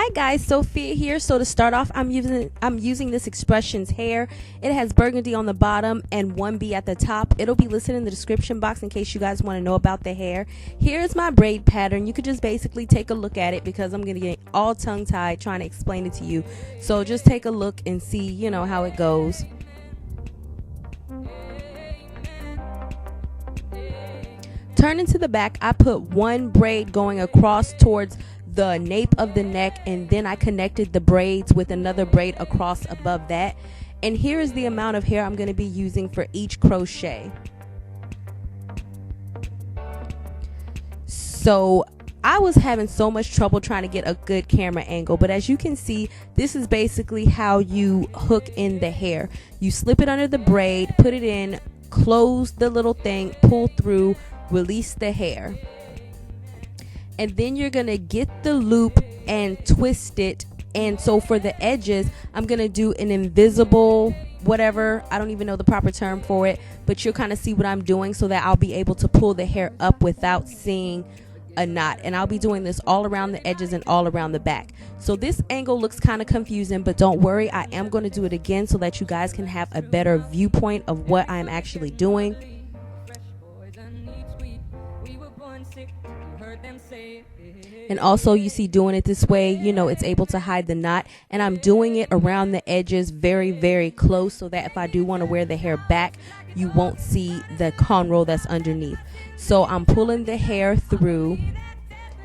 Hi guys, Sophia here. So to start off, I'm using this Xpressions hair. It has burgundy on the bottom and 1B at the top. It'll be listed in the description box in case you guys want to know about the hair. Here's my braid pattern. You could just basically take a look at it because I'm gonna get all tongue-tied trying to explain it to you. So just take a look and see, you know, how it goes. Turning to the back, I put one braid going across towards the nape of the neck, and then I connected the braids with another braid across above that. And here is the amount of hair I'm going to be using for each crochet. So I was having so much trouble trying to get a good camera angle, but as you can see, this is basically how you hook in the hair. You slip it under the braid, put it in, close the little thing, pull through, release the hair. And then you're gonna get the loop and twist it. And so for the edges, I'm gonna do an invisible whatever, I don't even know the proper term for it, but you'll kind of see what I'm doing so that I'll be able to pull the hair up without seeing a knot. And I'll be doing this all around the edges and all around the back. So this angle looks kind of confusing, but don't worry, I am going to do it again so that you guys can have a better viewpoint of what I'm actually doing. And also, you see, doing it this way, you know, it's able to hide the knot. And I'm doing it around the edges very, very close so that if I do want to wear the hair back, you won't see the cornrow that's underneath. So I'm pulling the hair through,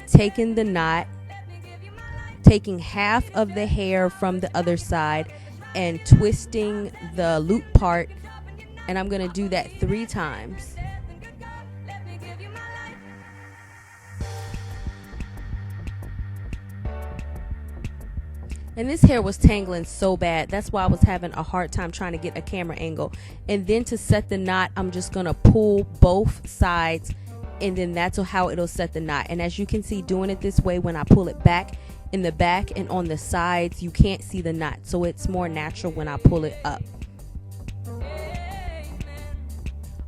taking the knot, taking half of the hair from the other side and twisting the loop part. And I'm going to do that 3 times. And this hair was tangling so bad. That's why I was having a hard time trying to get a camera angle. And then to set the knot, I'm just going to pull both sides, and then that's how it'll set the knot. And as you can see, doing it this way, when I pull it back in the back and on the sides, you can't see the knot. So it's more natural when I pull it up.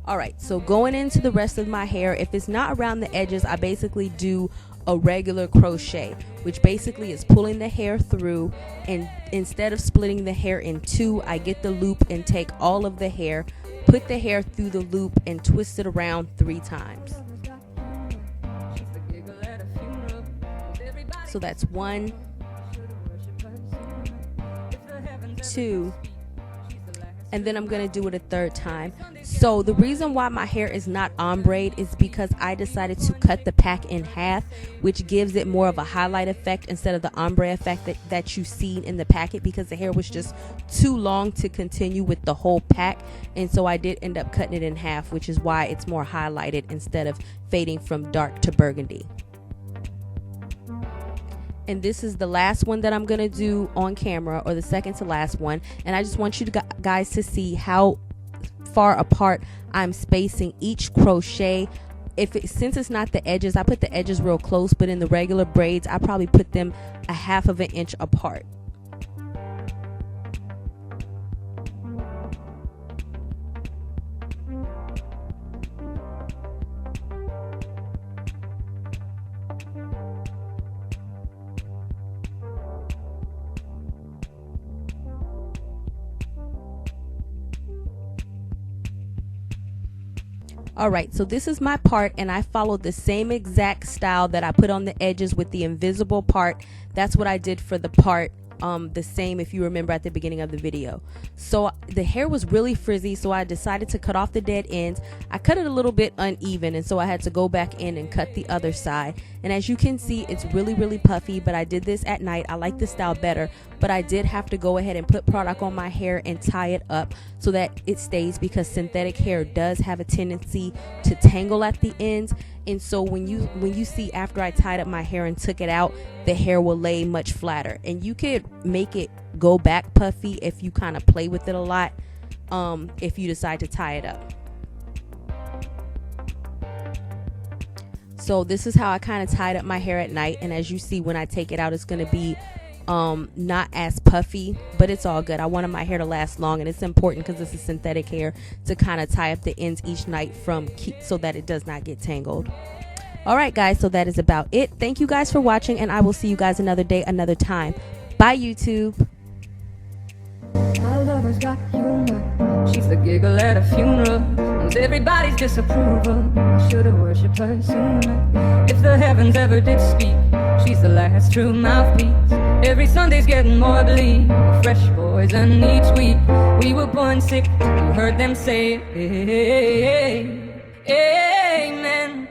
Alright, so going into the rest of my hair, if it's not around the edges, I basically do a regular crochet, which basically is pulling the hair through, and instead of splitting the hair in 2, I get the loop and take all of the hair, put the hair through the loop and twist it around 3 times. So that's 1, 2, and then I'm going to do it a 3rd time. So the reason why my hair is not ombre is because I decided to cut the pack in half, which gives it more of a highlight effect instead of the ombre effect that you see in the packet, because the hair was just too long to continue with the whole pack. And so I did end up cutting it in half, which is why it's more highlighted instead of fading from dark to burgundy. And this is the last one that I'm going to do on camera, or the second to last one. And I just want you guys to see how far apart I'm spacing each crochet. Since it's not the edges, I put the edges real close, but in the regular braids, I probably put them a 1/2 inch apart. Alright, so this is my part, and I followed the same exact style that I put on the edges with the invisible part. That's what I did for the part, the same, if you remember, at the beginning of the video. So the hair was really frizzy, so I decided to cut off the dead ends. I cut it a little bit uneven, and so I had to go back in and cut the other side. And as you can see, it's really, really puffy, but I did this at night. I like this style better, but I did have to go ahead and put product on my hair and tie it up so that it stays, because synthetic hair does have a tendency to tangle at the ends. And so when you see after I tied up my hair and took it out, the hair will lay much flatter. And you could make it go back puffy if you kind of play with it a lot, if you decide to tie it up. So this is how I kind of tied up my hair at night. And as you see, when I take it out, it's going to be not as puffy, but it's all good. I wanted my hair to last long, and it's important because this is synthetic hair to kind of tie up the ends each night so that it does not get tangled. Alright guys, so that is about it. Thank you guys for watching, and I will see you guys another day, another time. Bye YouTube. My lover's got humor. She's the giggle at a funeral. Knows everybody's disapproval. I should've worshipped her sooner. If the heavens ever did speak, she's the last true mouthpiece. Every Sunday's getting more bleak. We're fresh boys, and each week we were born sick. You heard them say, amen, amen.